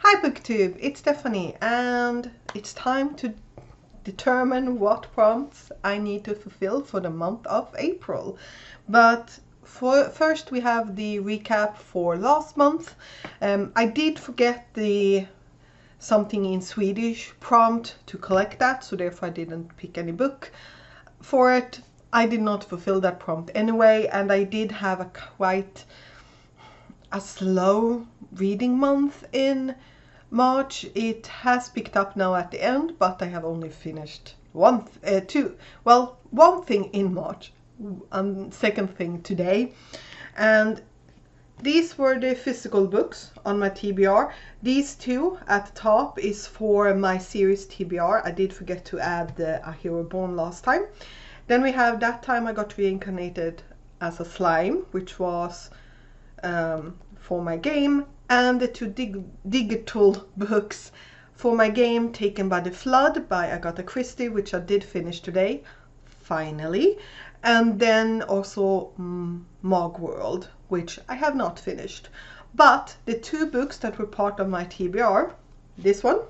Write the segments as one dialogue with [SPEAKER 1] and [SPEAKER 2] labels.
[SPEAKER 1] Hi BookTube, it's Stephanie and it's time to determine what prompts I need to fulfill for the month of April. But first we have the recap for last month. I did forget the something in Swedish prompt to collect that, so therefore I didn't pick any book for it. I did not fulfill that prompt anyway, and I did have a quite a slow reading month in March. It has picked up now at the end, but I have only finished one thing in March and second thing today. And these were the physical books on my TBR. These two at the top is for my series TBR. I did forget to add the A Hero Born last time. Then we have That Time I Got Reincarnated as a Slime, which was for my game, and the two digital books for my game, Taken by the Flood by Agatha Christie, which I did finish today, finally. And then also Mogworld, which I have not finished. But the two books that were part of my TBR, this one,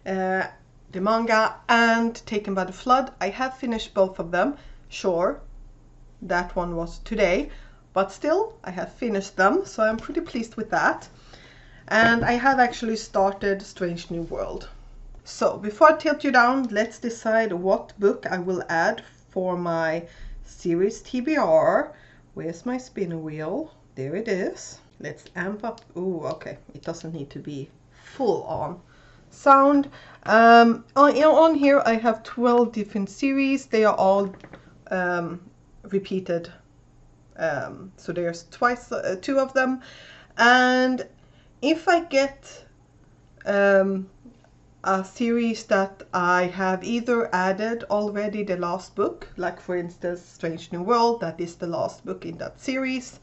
[SPEAKER 1] the manga, and Taken by the Flood, I have finished both of them. Sure, that one was today, but still I have finished them, so I'm pretty pleased with that. And I have actually started Strange New World. So before I tilt you down, let's decide what book I will add for my series TBR. Where's my spinner wheel? There it is. Let's amp up. Oh, okay, it doesn't need to be full on sound. On here I have 12 different series. They are all repeated, so there's twice two of them. And if I get a series that I have either added already the last book, like for instance Strange New World, that is the last book in that series,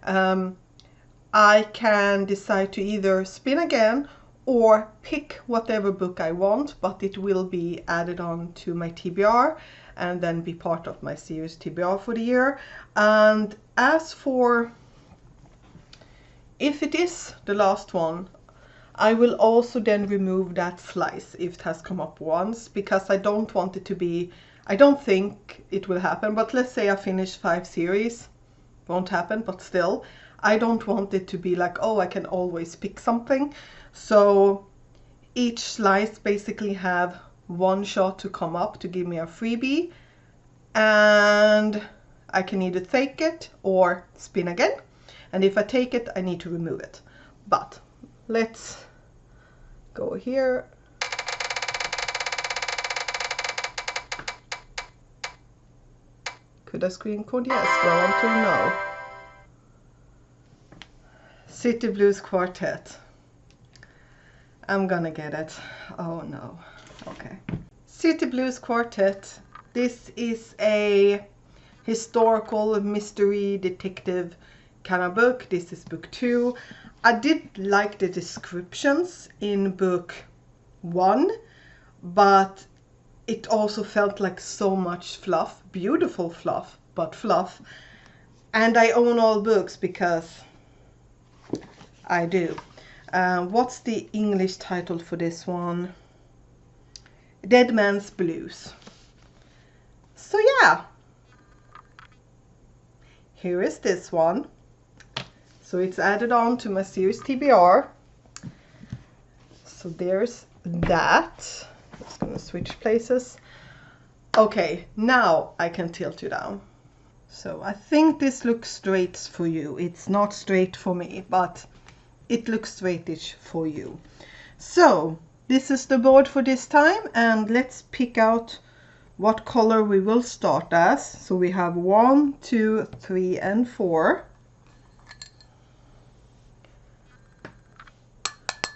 [SPEAKER 1] I can decide to either spin again or pick whatever book I want, but it will be added on to my TBR and then be part of my series TBR for the year. And as for if it is the last one, I will also then remove that slice if it has come up once, because I don't want it to be, I don't think it will happen, but let's say I finish 5 series, won't happen, but still, I don't want it to be like, oh, I can always pick something. So each slice basically have one shot to come up to give me a freebie, and I can either take it or spin again. And if I take it, I need to remove it. But let's go here. Could I screen code? Yes, well, until now. City Blues Quartet. I'm gonna get it. Oh no. Okay. City Blues Quartet. This is a historical mystery detective kind of book. This is book 2. I did like the descriptions in book 1, but it also felt like so much fluff, beautiful fluff, but fluff. And I own all books because I do. What's the English title for this one? Dead Man's Blues. So yeah, here is this one. So it's added on to my series TBR. So there's that. I'm just gonna switch places. Okay, now I can tilt you down. So I think this looks straight for you. It's not straight for me, but it looks straightish for you. So this is the board for this time, and let's pick out what color we will start as. So we have 1, 2, 3, and 4.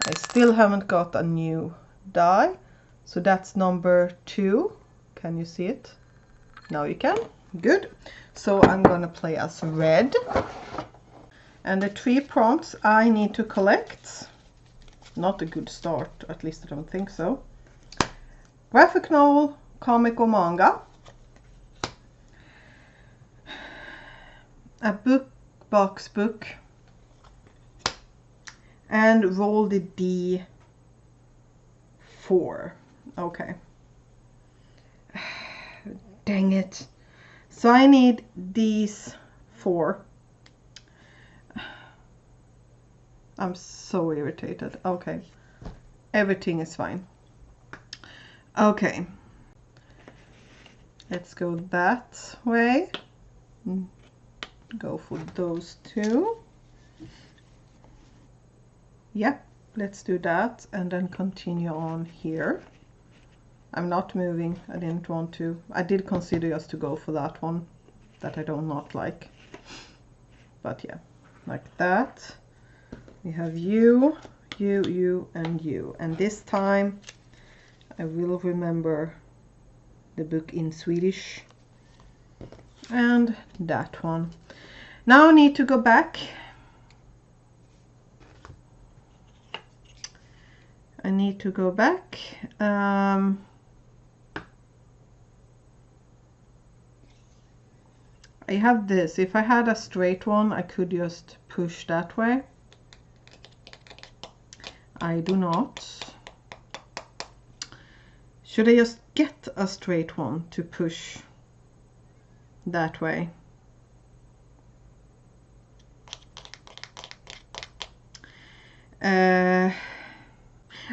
[SPEAKER 1] I still haven't got a new die, so that's number 2. Can you see it? Now you can. Good. So I'm gonna play as red. And the 3 prompts I need to collect. Not a good start, at least I don't think so. Graphic novel, comic or manga. A book box book. and roll the D4. Okay. Dang it. So I need these 4. I'm so irritated. Okay. Everything is fine. Okay. Let's go that way. Go for those 2. Yep, let's do that and then continue on here. I'm not moving. I didn't want to. I did consider just to go for that one that I do not like. But yeah, like that. We have you, and you. And this time I will remember the book in Swedish. And that one. Now I need to go back. I need to go back. I have this. If I had a straight one, I could just push that way. I do not. Should I just get a straight one to push that way?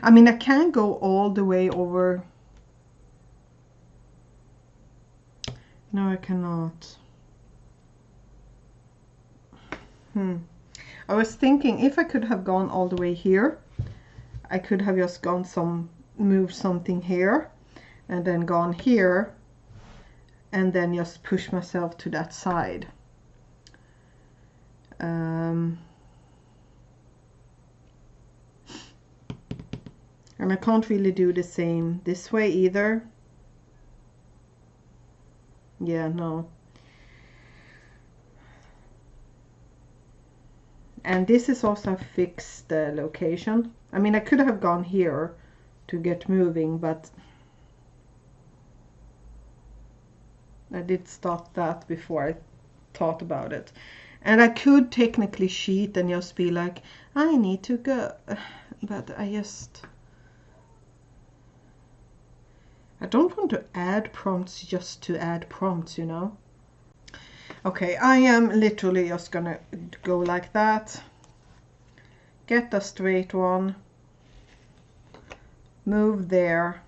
[SPEAKER 1] I mean, I can go all the way over. No, I cannot. I was thinking if I could have gone all the way here, I could have just gone moved something here and then gone here and then just push myself to that side. And I can't really do the same this way either. Yeah, no. And this is also a fixed location. I mean, I could have gone here to get moving, but I did stop that before I thought about it. And I could technically cheat and just be like, I need to go. But I don't want to add prompts just to add prompts, you know. Okay, I am literally just gonna go like that. Get a straight one. Move there.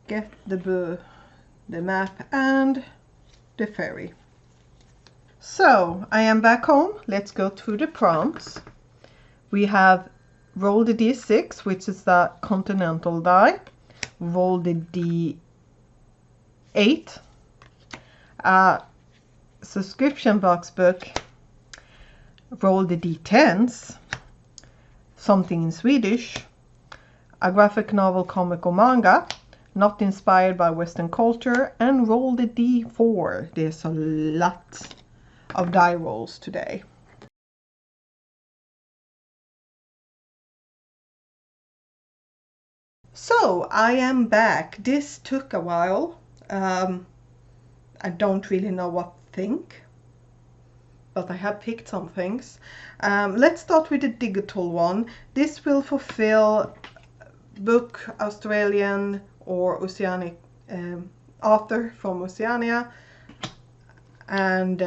[SPEAKER 1] Get the map and the ferry. So I am back home. Let's go through the prompts. We have roll the D6, which is the continental die. Roll the D8. Subscription box book. Roll the D10s. Something in Swedish. A graphic novel, comic or manga. Not inspired by Western culture. And roll the D4. There's a lot of die rolls today. So I am back. This took a while. I don't really know what to think, but I have picked some things. Let's start with the digital one. This will fulfill book, Australian or Oceanic author from Oceania, and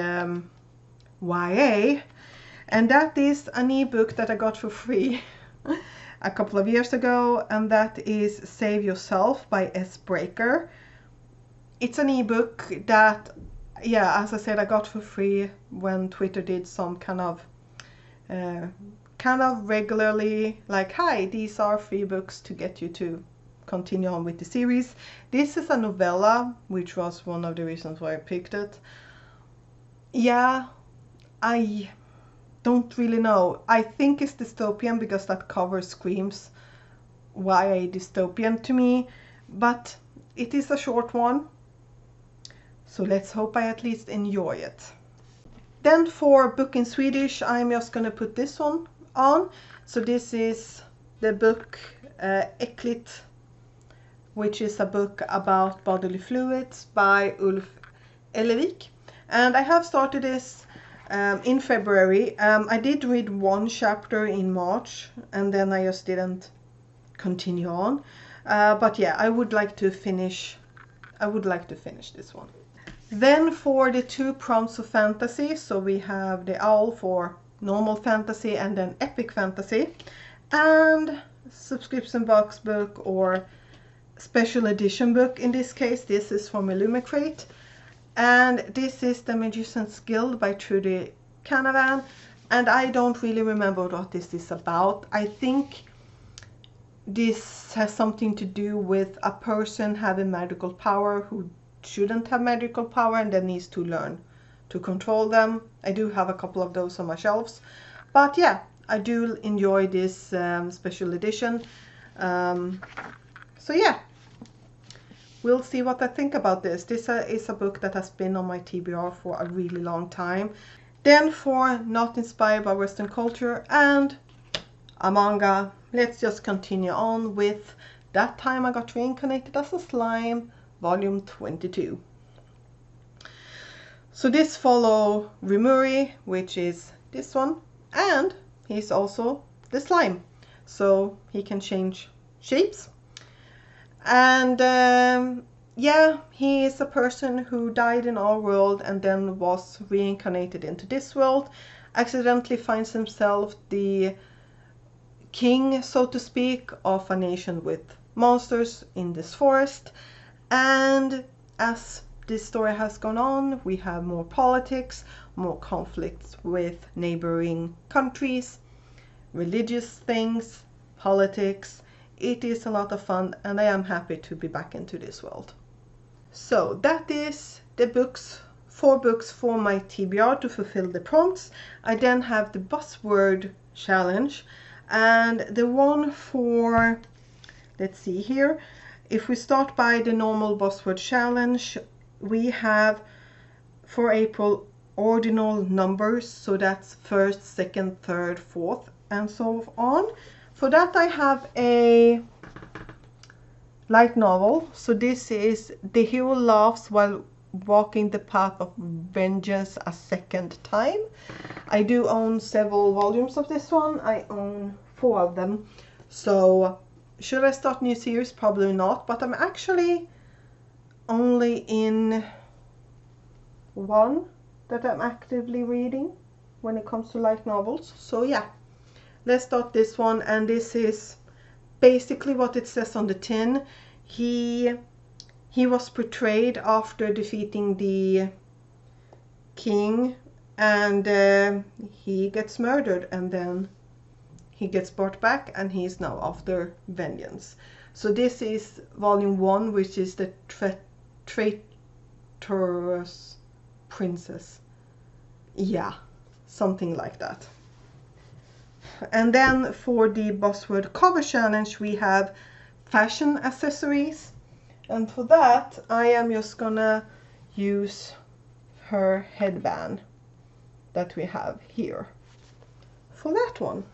[SPEAKER 1] YA. And that is an ebook that I got for free a couple of years ago, and that is Save Yourself by S. Breaker. It's an ebook that, yeah, as I said, I got for free when Twitter did some kind of regularly, like, hi, these are free books to get you to continue on with the series. This is a novella, which was one of the reasons why I picked it. Yeah, I don't really know. I think it's dystopian because that cover screams YA dystopian to me, but it is a short one, so let's hope I at least enjoy it. Then for book in Swedish, I'm just gonna put this one on. So this is the book Äckligt, which is a book about bodily fluids by Ulf Elevik. And I have started this. in February. I did read one chapter in March, and then I just didn't continue on. But yeah, I would like to finish this one. Then for the 2 prompts of fantasy, so we have the owl for normal fantasy and then epic fantasy, and subscription box book or special edition book. In this case, this is from Illumicrate, and this is The Magician's Guild by Trudy Canavan, and I don't really remember what this is about. I think this has something to do with a person having magical power who shouldn't have magical power and then needs to learn to control them. I do have a couple of those on my shelves, but yeah, I do enjoy this special edition. So yeah, we'll see what I think about this. This is a book that has been on my TBR for a really long time. Then for Not Inspired by Western Culture and a manga, let's just continue on with That Time I Got Reincarnated as a Slime, volume 22. So this follow Rimuri, which is this one, and he's also the slime, so he can change shapes. And yeah, he is a person who died in our world and then was reincarnated into this world, accidentally finds himself the king, so to speak, of a nation with monsters in this forest. And as this story has gone on, we have more politics, more conflicts with neighboring countries, religious things, politics. It is a lot of fun, and I am happy to be back into this world. So that is the 4 books for my TBR to fulfill the prompts. I then have the buzzword challenge, and the one for, let's see here, if we start by the normal buzzword challenge, we have for April ordinal numbers, so that's 1st, 2nd, 3rd, 4th, and so on. For that I have a light novel. So this is The Hero Laughs While Walking the Path of Vengeance a Second Time. I do own several volumes of this one. I own 4 of them. So should I start a new series? Probably not, but I'm actually only in one that I'm actively reading when it comes to light novels. So yeah, let's start this one, and this is basically what it says on the tin. He was portrayed after defeating the king, and he gets murdered, and then he gets brought back, and he is now after vengeance. So this is volume 1, which is the traitorous princess. Yeah, something like that. And then for the buzzword cover challenge, we have fashion accessories, and for that I am just gonna use her headband that we have here for that one.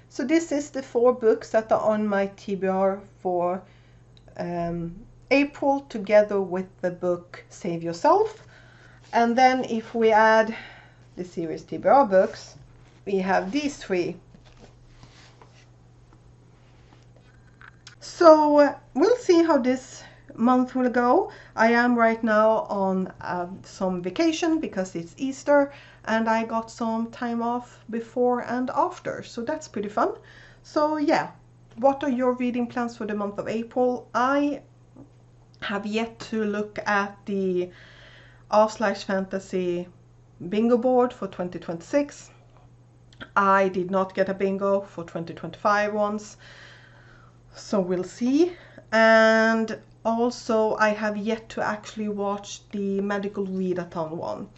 [SPEAKER 1] So this is the 4 books that are on my TBR for April, together with the book Save Yourself. And then if we add the series TBR books, we have these 3. So we'll see how this month will go. I am right now on some vacation because it's Easter, and I got some time off before and after, so that's pretty fun. So yeah, what are your reading plans for the month of April? I have yet to look at the r/fantasy bingo board for 2026. I did not get a bingo for 2025 once, so we'll see. And also I have yet to actually watch the medical readathon one,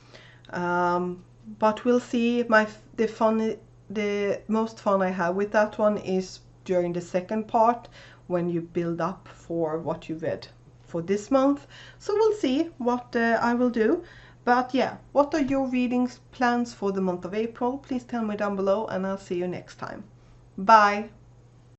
[SPEAKER 1] but we'll see. The most fun I have with that one is during the second part, when you build up for what you read for this month. So we'll see what I will do. But yeah, what are your reading plans for the month of April? Please tell me down below, and I'll see you next time. Bye!